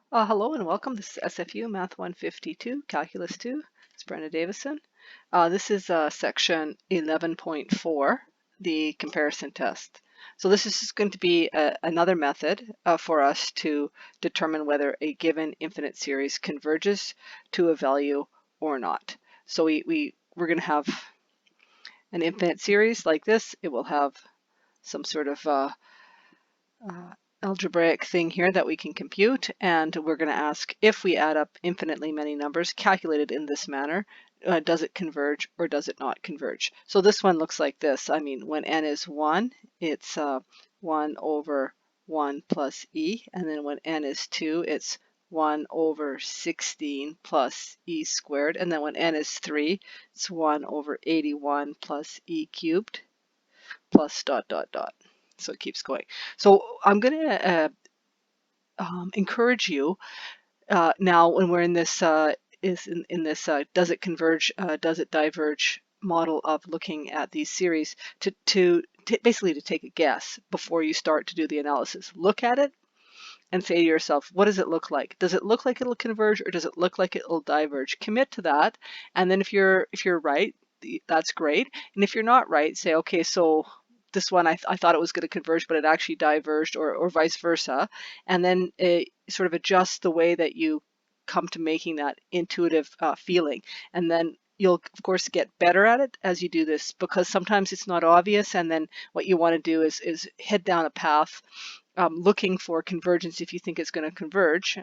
Hello and welcome. This is SFU Math 152, Calculus 2. It's Brenda Davison. This is section 11.4, the comparison test. So this is going to be another method for us to determine whether a given infinite series converges to a value or not. So we're going to have an infinite series like this. It will have some sort of algebraic thing here that we can compute, and we're going to ask if we add up infinitely many numbers calculated in this manner, does it converge or does it not converge? So this one looks like this. I mean, when n is 1, it's 1 over 1 plus e, and then when n is 2, it's 1 over 16 plus e squared, and then when n is 3, it's 1 over 81 plus e cubed plus dot dot dot. So it keeps going. So I'm going to encourage you now when we're in this does it converge, does it diverge model of looking at these series to basically to take a guess before you start to do the analysis. Look at it and say to yourself, what does it look like? Does it look like it'll converge or does it look like it'll diverge? Commit to that, and then if you're right, that's great. And if you're not right, say, okay, so this one I thought it was going to converge, but it actually diverged, or vice versa, and then sort of adjust the way that you come to making that intuitive feeling, and then you'll of course get better at it as you do this, because sometimes it's not obvious, and then what you want to do is head down a path looking for convergence if you think it's going to converge.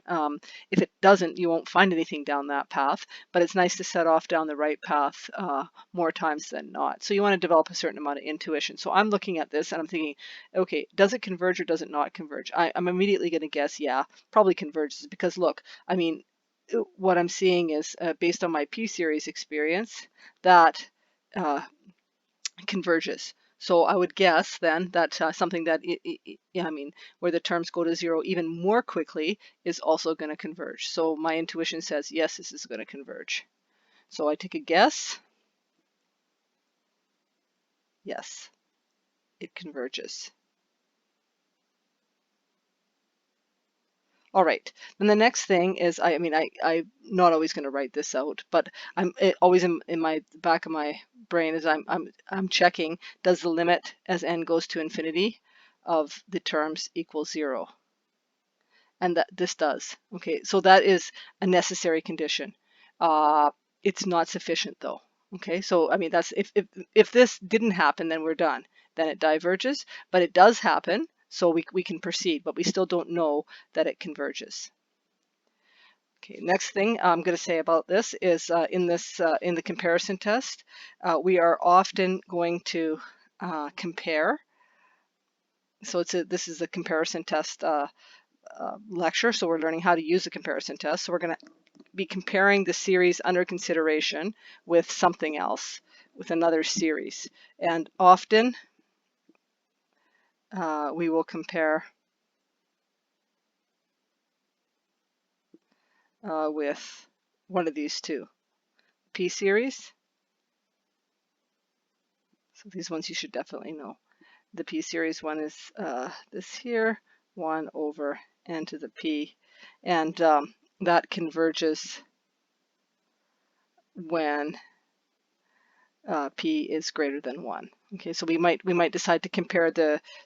If it doesn't, you won't find anything down that path, but it's nice to set off down the right path more times than not. So you want to develop a certain amount of intuition. So I'm looking at this and I'm thinking, okay, does it converge or does it not converge? I'm immediately going to guess, yeah, probably converges, because look, I mean, what I'm seeing is based on my p-series experience that converges. So I would guess then that something that, yeah, I mean, where the terms go to 0 even more quickly is also going to converge. So my intuition says, yes, this is going to converge. So I take a guess. Yes, it converges. All right, then the next thing is, I'm not always going to write this out, but I'm always in my back of my brain is I'm checking, does the limit as n goes to infinity of the terms equal 0? And that this does. Okay, so that is a necessary condition. It's not sufficient though. Okay, so I mean, that's if this didn't happen, then we're done. Then it diverges, but it does happen, so we can proceed, but we still don't know that it converges. Okay, next thing I'm going to say about this is in the comparison test, we are often going to compare. So this is a comparison test lecture, so we're learning how to use a comparison test. So we're going to be comparing the series under consideration with something else, with another series. And often we will compare with one of these two, p-series. So these ones you should definitely know. The p-series one is this here, 1 over n to the p, and that converges when p is greater than 1. Okay, so we might decide to compare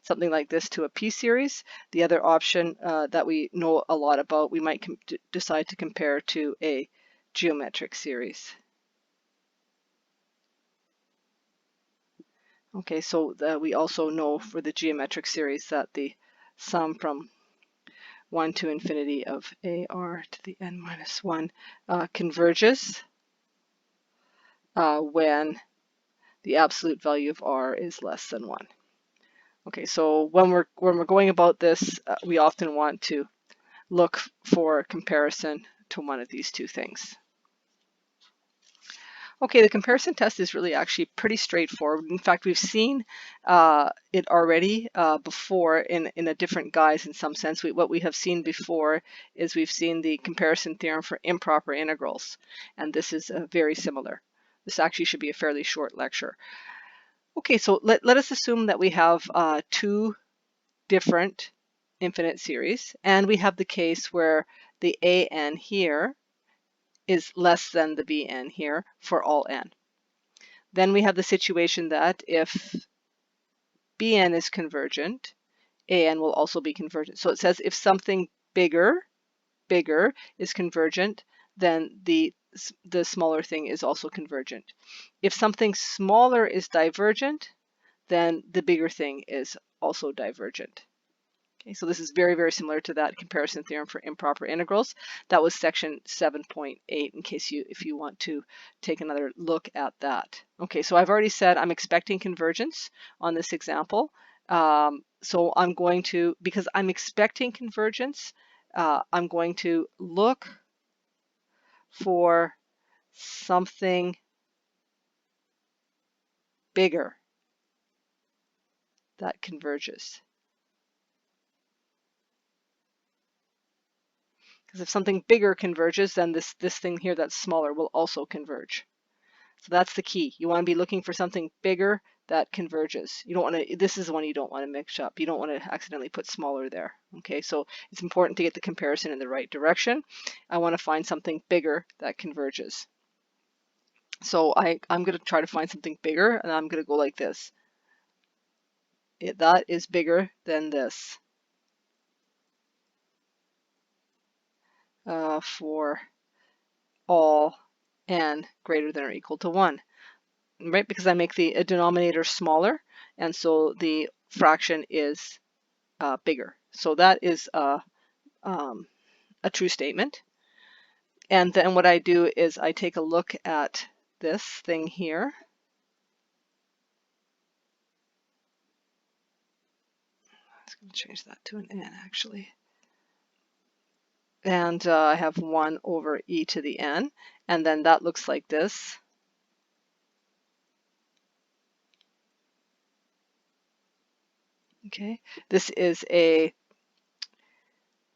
something like this to a p-series. The other option that we know a lot about, we might decide to compare to a geometric series. Okay, so we also know for the geometric series that the sum from 1 to infinity of ar to the n minus 1 converges when the absolute value of r is less than 1. Okay, so when we're going about this, we often want to look for comparison to one of these two things. Okay, the comparison test is really actually pretty straightforward. In fact, we've seen it already before in a different guise in some sense. What we have seen before is we've seen the comparison theorem for improper integrals, and this is very similar. This actually should be a fairly short lecture. Okay, so let us assume that we have two different infinite series, and we have the case where the an here is less than the bn here for all n. Then we have the situation that if bn is convergent, an will also be convergent. So it says if something bigger is convergent, then the smaller thing is also convergent. If something smaller is divergent, then the bigger thing is also divergent. Okay, so this is very, very similar to that comparison theorem for improper integrals. That was section 7.8 in case if you want to take another look at that. Okay, so I've already said I'm expecting convergence on this example. So I'm going to, because I'm expecting convergence, I'm going to look for something bigger that converges. Because if something bigger converges, then this thing here that's smaller will also converge. So that's the key. You want to be looking for something bigger that converges. You don't want to, this is the one you don't want to mix up. You don't want to accidentally put smaller there. Okay, so it's important to get the comparison in the right direction. I want to find something bigger that converges. So I'm going to try to find something bigger, and I'm going to go like this. That is bigger than this. For all n greater than or equal to 1, right? Because I make the denominator smaller, and so the fraction is bigger. So that is a true statement. And then what I do is I take a look at this thing here. I was going to change that to an n actually. And I have 1 over e to the n, and then that looks like this. Okay, this is a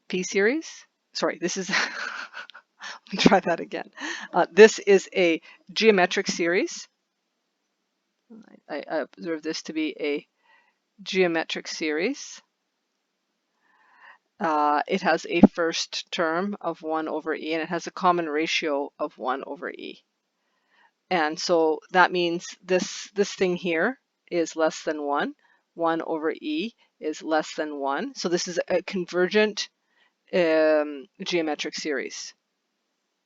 p-series. Sorry, this is, let me try that again. This is a geometric series. I observe this to be a geometric series. It has a first term of 1 over e, and it has a common ratio of 1 over e. And so that means this thing here is less than 1. 1 over e is less than 1. So this is a convergent geometric series.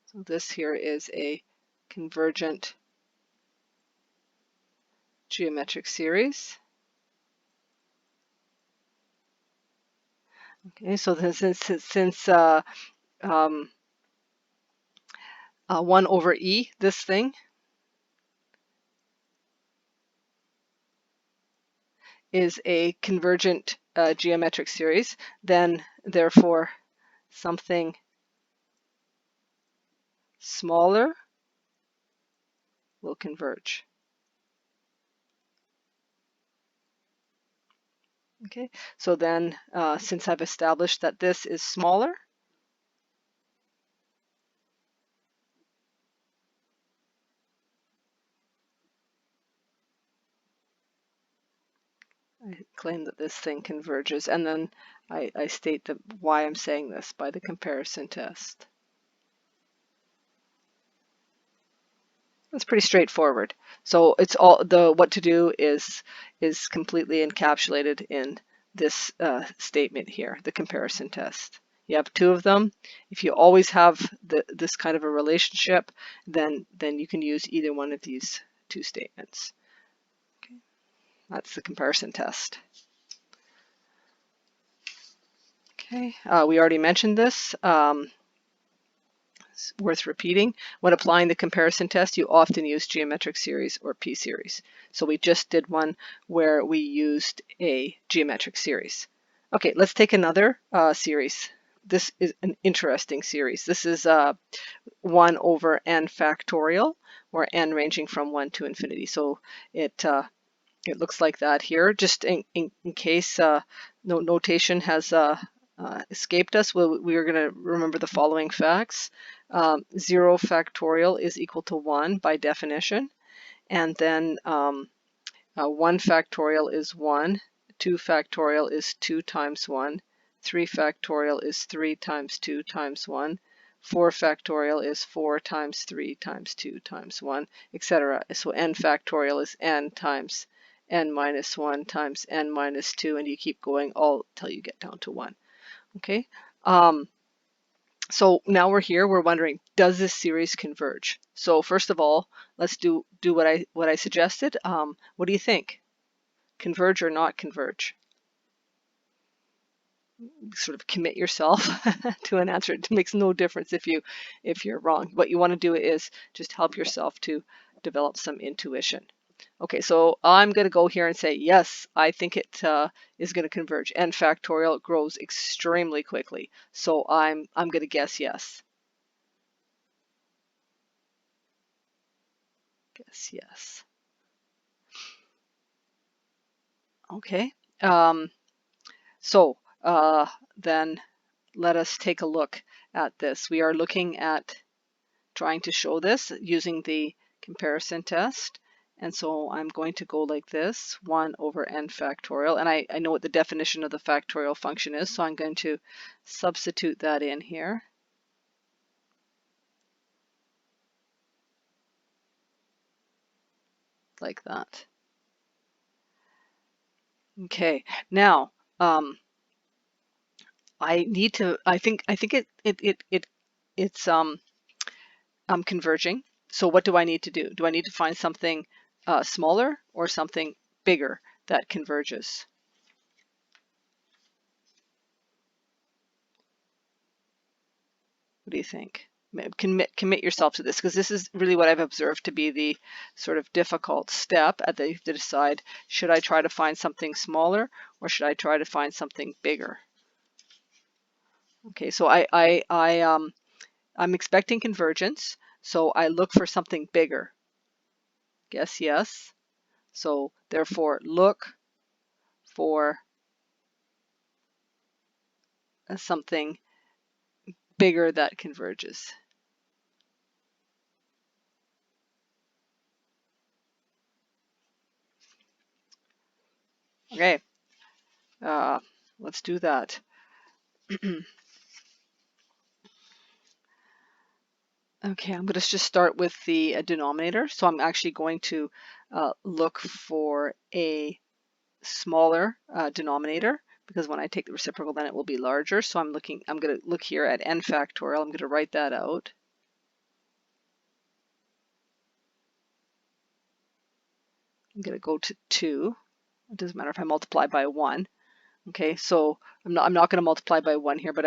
So this here is a convergent geometric series. Okay, so since 1 over e, this thing, is a convergent geometric series, then therefore something smaller will converge. Okay, so then since I've established that this is smaller, I claim that this thing converges, and then I state why I'm saying this by the comparison test. It's pretty straightforward. So it's all what to do is completely encapsulated in this statement here, the comparison test. You have 2 of them. If you always have this kind of a relationship, then you can use either one of these 2 statements. Okay. That's the comparison test. Okay, we already mentioned this. It's worth repeating. When applying the comparison test, you often use geometric series or p-series. So we just did one where we used a geometric series. Okay, let's take another series. This is an interesting series. This is 1 over n factorial, or n ranging from 1 to infinity. So it looks like that here. Just in case no notation has escaped us, we are going to remember the following facts. 0 factorial is equal to 1 by definition, and then 1 factorial is 1, 2 factorial is 2 times 1, 3 factorial is 3 times 2 times 1. 4 factorial is 4 times 3 times 2 times 1, etc. So n factorial is n times n minus 1 times n minus 2, and you keep going all till you get down to 1. Okay. So now we're here, we're wondering, does this series converge? So first of all, let's do what I suggested. What do you think? Converge or not converge? Sort of commit yourself to an answer. It makes no difference if you're wrong. What you want to do is just help yourself to develop some intuition. Okay, so I'm going to go here and say, yes, I think it is going to converge. N factorial grows extremely quickly. So I'm going to guess yes. Guess yes. Okay. So then let us take a look at this. We are looking at trying to show this using the comparison test. And so I'm going to go like this, 1 over n factorial. And I know what the definition of the factorial function is, so I'm going to substitute that in here. Like that. Okay, now I think it's converging. So what do I need to do? Do I need to find something smaller or something bigger that converges? What do you think? Commit yourself to this, because this is really what I've observed to be the sort of difficult step to decide, should I try to find something smaller or should I try to find something bigger? Okay, so I'm expecting convergence, so I look for something bigger. Guess yes. So therefore, look for something bigger that converges. Okay, let's do that. Okay, I'm going to just start with the denominator. So I'm actually going to look for a smaller denominator, because when I take the reciprocal, then it will be larger. So I'm going to look here at n factorial. I'm going to write that out. I'm going to go to 2. It doesn't matter if I multiply by 1. Okay, so I'm not going to multiply by 1 here, but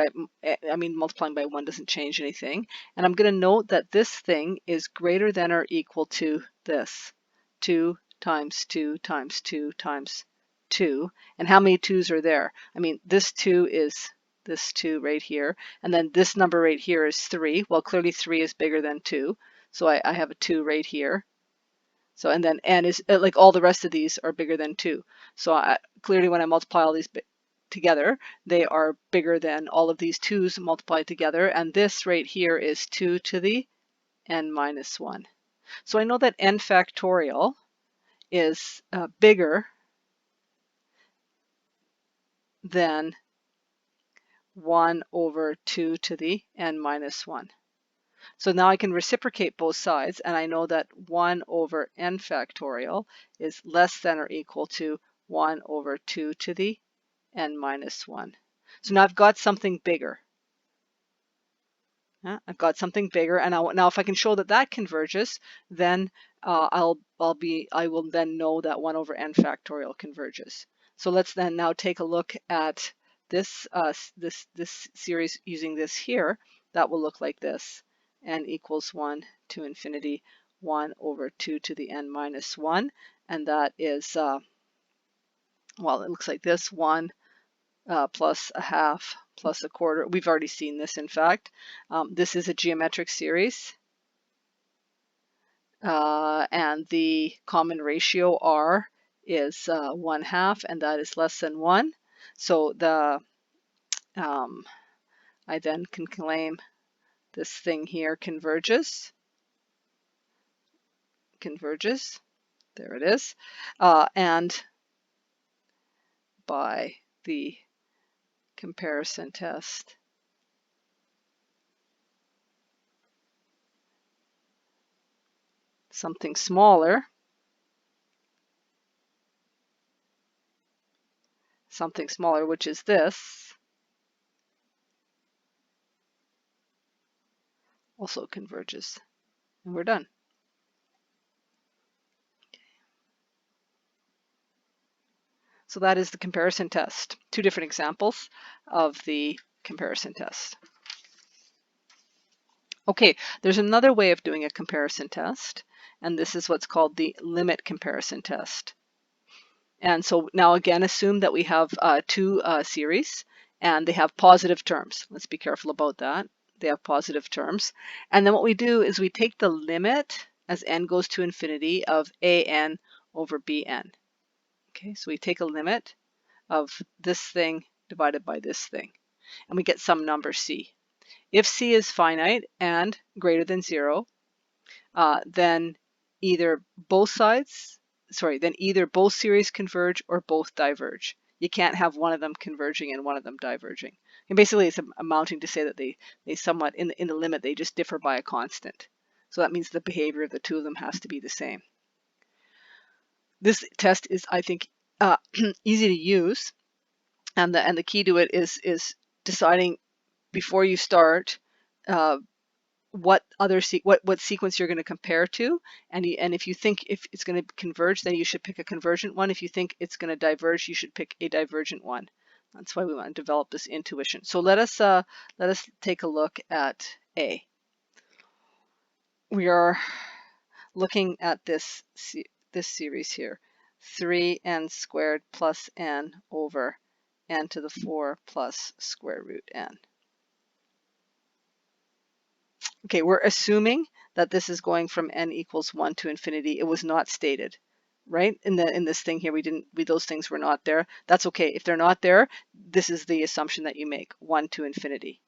I mean multiplying by 1 doesn't change anything. And I'm going to note that this thing is greater than or equal to this. 2 times 2 times 2 times 2. And how many 2's are there? I mean, this 2 is this 2 right here. And then this number right here is 3. Well, clearly 3 is bigger than 2. So I have a 2 right here. So, and then n is, like all the rest of these are bigger than 2. So clearly when I multiply all these together, they are bigger than all of these 2's multiplied together. And this right here is 2 to the n minus 1. So I know that n factorial is bigger than 1 over 2 to the n minus 1. So now I can reciprocate both sides, and I know that 1 over n factorial is less than or equal to 1 over 2 to the n minus 1. So now I've got something bigger. I've got something bigger, and now if I can show that that converges, then I will then know that 1 over n factorial converges. So let's then now take a look at this this series using this here. That will look like this: n equals 1 to infinity 1 over 2 to the n minus 1, and that is well, it looks like this: 1 plus a half plus a quarter. We've already seen this, in fact. This is a geometric series. And the common ratio r is 1/2, and that is less than 1. So I then can claim this thing here converges. Converges. There it is. And by the comparison test. Something smaller, which is this, also converges. And we're done. So that is the comparison test. Two different examples of the comparison test. Okay, there's another way of doing a comparison test, and this is what's called the limit comparison test. And so now again, assume that we have two series and they have positive terms. Let's be careful about that. They have positive terms. And then what we do is we take the limit as n goes to infinity of an over bn. Okay, so we take a limit of this thing divided by this thing, and we get some number c. If c is finite and greater than 0, then either both series converge or both diverge. You can't have one of them converging and one of them diverging. And basically it's amounting to say that they somewhat, in the limit, they just differ by a constant. So that means the behavior of the two of them has to be the same. This test is, I think, easy to use, and the key to it is deciding before you start what sequence you're going to compare to, and if you think if it's going to converge, then you should pick a convergent one. If you think it's going to diverge, you should pick a divergent one. That's why we want to develop this intuition. So let us take a look at A. We are looking at this series here, 3n squared plus n over n to the 4 plus square root n. Okay, we're assuming that this is going from n equals 1 to infinity. It was not stated, right? In this thing here, those things were not there. That's okay. If they're not there, this is the assumption that you make, 1 to infinity.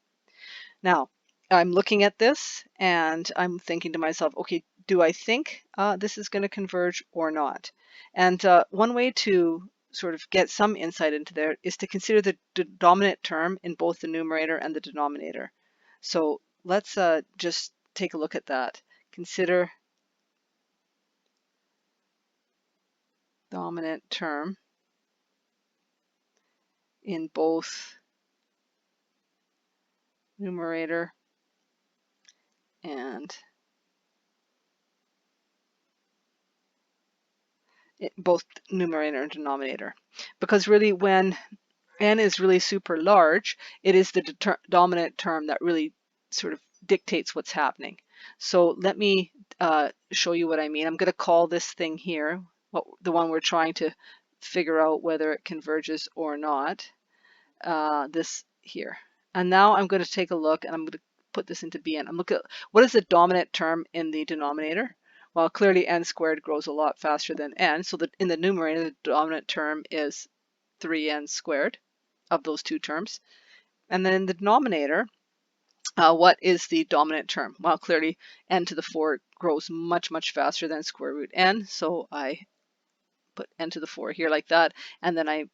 Now, I'm looking at this and I'm thinking to myself, okay, do I think this is going to converge or not? And one way to sort of get some insight into there is to consider the dominant term in both the numerator and the denominator. So let's just take a look at that. Consider dominant term in both numerator and both numerator and denominator. Because really when n is really super large, it is the dominant term that really sort of dictates what's happening. So let me show you what I mean. I'm going to call this thing here, the one we're trying to figure out whether it converges or not, this here. And now I'm going to take a look and I'm going to put this into Bn. I'm looking at what is the dominant term in the denominator. Well, clearly n squared grows a lot faster than n, so that in the numerator the dominant term is 3n squared of those two terms. And then in the denominator, what is the dominant term? Well, clearly n to the 4 grows much, much faster than square root n, so I put n to the 4 here like that, and then I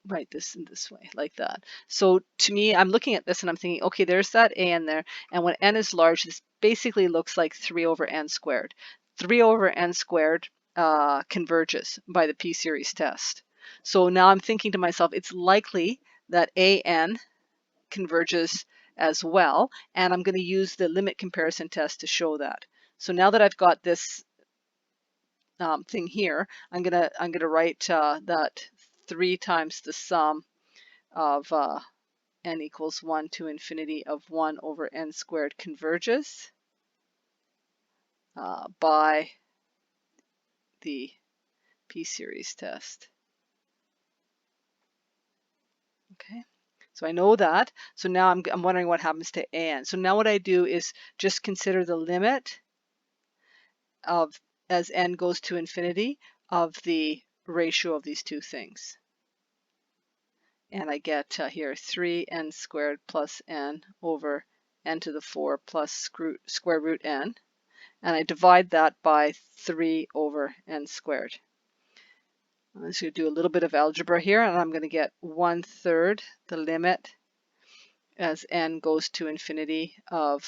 write this in this way, like that. So to me, I'm looking at this and I'm thinking, okay, there's that a in there, and when n is large, this basically looks like 3 over n squared. 3 over n squared converges by the p-series test. So now I'm thinking to myself, it's likely that an converges as well, and I'm going to use the limit comparison test to show that. So now that I've got this thing here, I'm gonna write that 3 times the sum of n equals 1 to infinity of 1 over n squared converges by the p-series test. Okay, so I know that. So now I'm wondering what happens to an. So now what I do is just consider the limit of, as n goes to infinity, of the ratio of these two things. And I get here 3n squared plus n over n to the 4 plus square root n. And I divide that by 3 over n squared. I'm just going to do a little bit of algebra here, and I'm going to get 1/3 the limit as n goes to infinity of,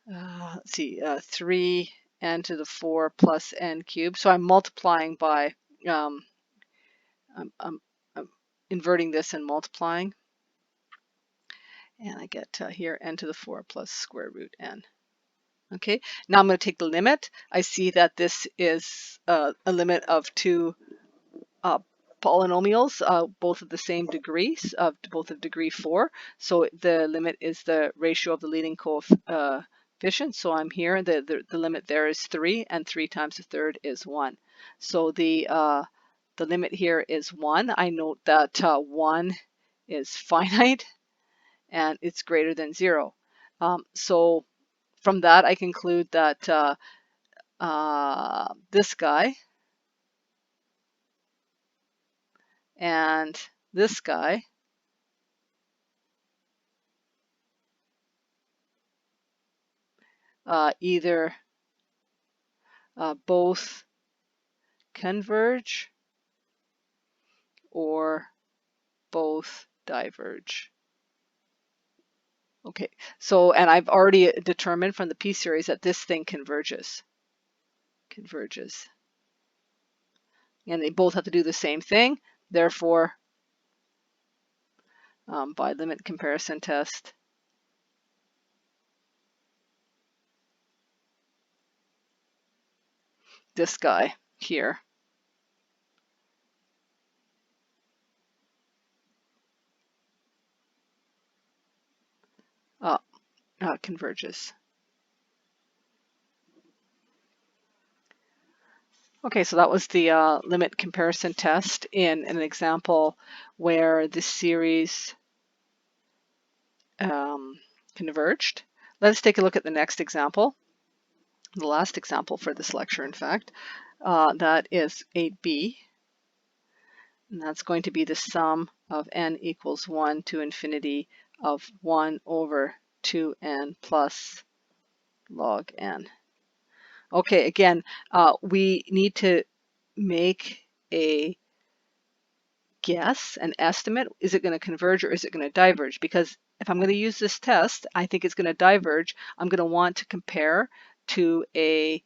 let's see, 3n to the 4 plus n cubed. So I'm multiplying by, I'm, I'm inverting this and multiplying. And I get here n to the 4 plus square root n. Okay, now I'm going to take the limit. I see that this is a limit of two polynomials, both of the same degrees, of both of degree 4. So the limit is the ratio of the leading coefficient. So I'm here, the limit there is 3, and 3 times a third is 1. So the limit here is 1. I note that 1 is finite, and it's greater than 0. So from that, I conclude that this guy and this guy either both converge or both diverge. Okay, so, and I've already determined from the p-series that this thing converges. And they both have to do the same thing. Therefore, by limit comparison test, this guy here converges. Okay, so that was the limit comparison test in an example where the series converged. Let's take a look at the next example, the last example for this lecture, in fact. That is 8b, and that's going to be the sum of n equals 1 to infinity of 1 over 2n plus log n. Okay, again, we need to make a guess, an estimate. Is it going to converge or is it going to diverge? Because if I'm going to use this test, I think it's going to diverge. I'm going to want to compare to a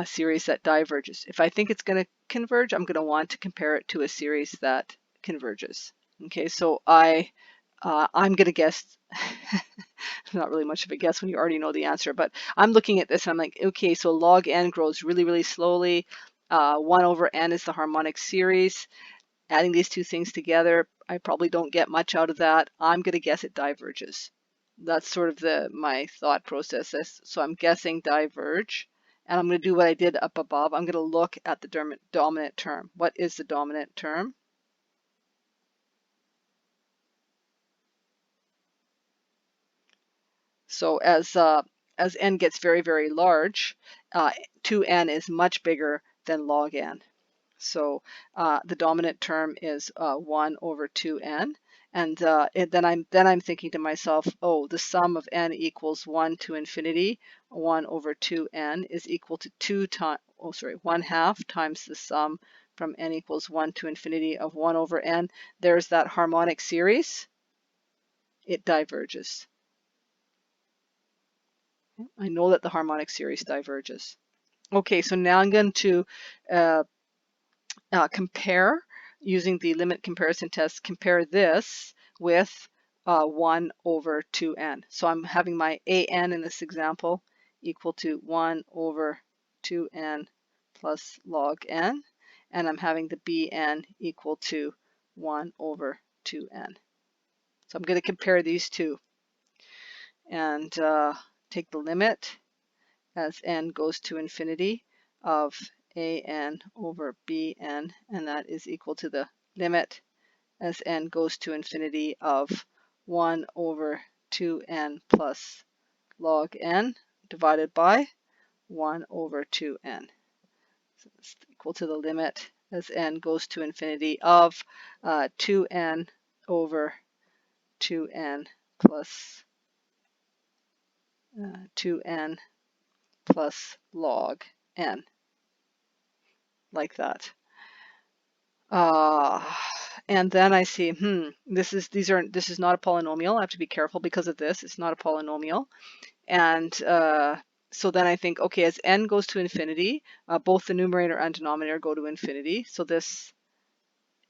series that diverges. If I think it's going to converge, I'm going to want to compare it to a series that converges. Okay, so I'm going to guess, not really much of a guess when you already know the answer, but I'm looking at this and I'm like, okay, so log n grows really, really slowly. 1 over n is the harmonic series. Adding these two things together, I probably don't get much out of that. I'm going to guess it diverges. That's sort of my thought process. So I'm guessing diverge. And I'm going to do what I did up above. I'm going to look at the dominant term. What is the dominant term? So as n gets very, very large, 2n is much bigger than log n. So the dominant term is 1 over 2n. And then I'm thinking to myself, oh, the sum of n equals 1 to infinity, 1 over 2n is equal to 1/2 times the sum from n equals 1 to infinity of 1 over n. There's that harmonic series. It diverges. I know that the harmonic series diverges. Okay, so now I'm going to compare, using the limit comparison test, compare this with 1 over 2n. So I'm having my an in this example equal to 1 over 2n plus log n, and I'm having the bn equal to 1 over 2n. So I'm going to compare these two and take the limit as n goes to infinity of an over bn, and that is equal to the limit as n goes to infinity of 1 over 2n plus log n divided by 1 over 2n. So it's equal to the limit as n goes to infinity of 2n over 2n plus 2n plus log n. like that. And then I see, this is not a polynomial. I have to be careful because of this. It's not a polynomial. And so then I think, okay, as n goes to infinity, both the numerator and denominator go to infinity. So this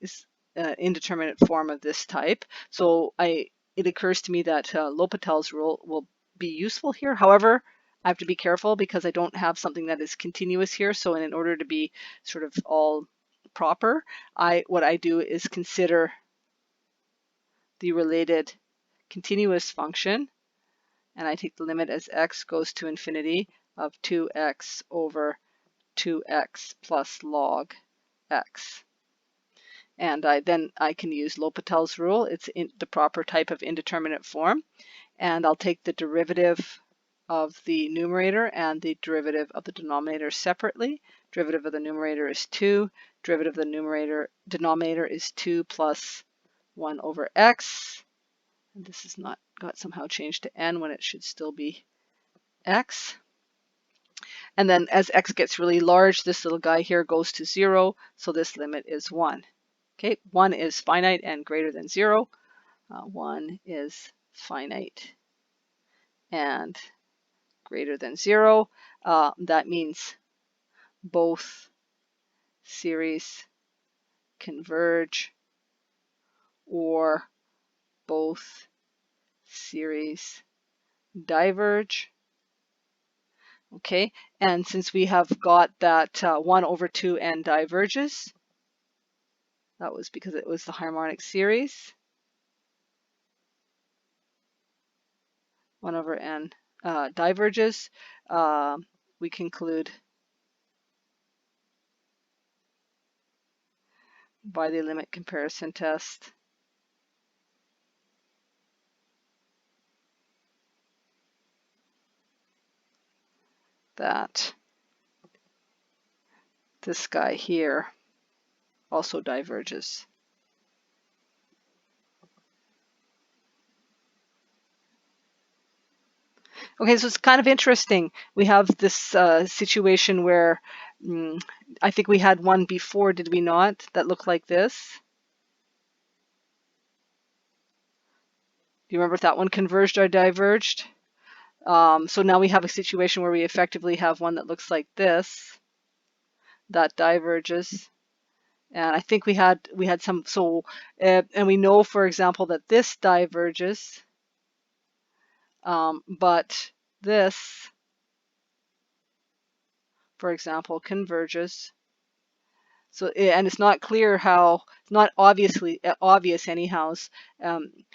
is an indeterminate form of this type. So it occurs to me that L'Hopital's rule will be useful here. However, I have to be careful because I don't have something that is continuous here. So in order to be sort of all proper, what I do is consider the related continuous function, and I take the limit as x goes to infinity of 2x over 2x plus log x. And then I can use L'Hopital's rule. It's in the proper type of indeterminate form. And I'll take the derivative of the numerator and the derivative of the denominator separately. Derivative of the numerator is 2. Derivative of the denominator is 2 plus 1 over x. And this has not got somehow changed to n when it should still be x. And then as x gets really large, this little guy here goes to 0. So this limit is 1. Okay, 1 is finite and greater than 0. 1 is finite and greater than 0. That means both series converge or both series diverge. Okay, and since we have got that 1 over 2n diverges, that was because it was the harmonic series. 1 over n diverges. We conclude by the limit comparison test that this guy here also diverges. Okay, so it's kind of interesting. We have this situation where I think we had one before, did we not, that looked like this? Do you remember if that one converged or diverged? So now we have a situation where we effectively have one that looks like this, that diverges. And I think we had some, so, and we know, for example, that this diverges, but this, for example, converges. So, and it's not clear how, not obvious anyhow,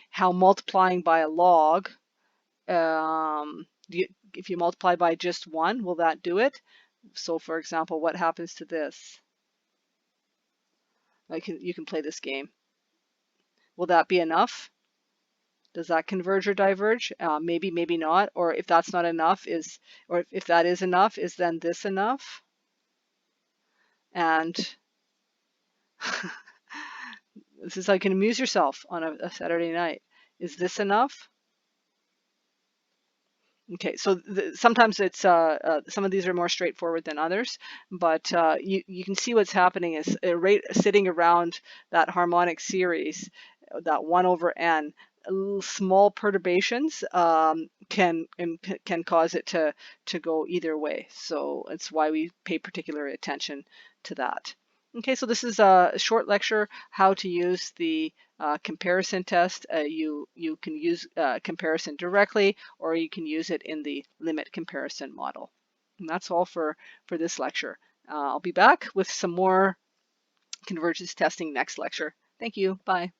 how multiplying by a log, if you multiply by just 1, will that do it? So for example, what happens to this? You can play this game. Will that be enough? Does that converge or diverge? Maybe, maybe not. Or if that's not enough, or if that is enough, is then this enough? And this is how you can amuse yourself on a Saturday night. Is this enough? Okay, so sometimes it's some of these are more straightforward than others, but you can see what's happening is sitting around that harmonic series, that 1 over n. Small perturbations can cause it to go either way. So it's why we pay particular attention to that. Okay, so this is a short lecture how to use the comparison test. You can use comparison directly, or you can use it in the limit comparison model. And that's all for this lecture. I'll be back with some more convergence testing next lecture. Thank you. Bye.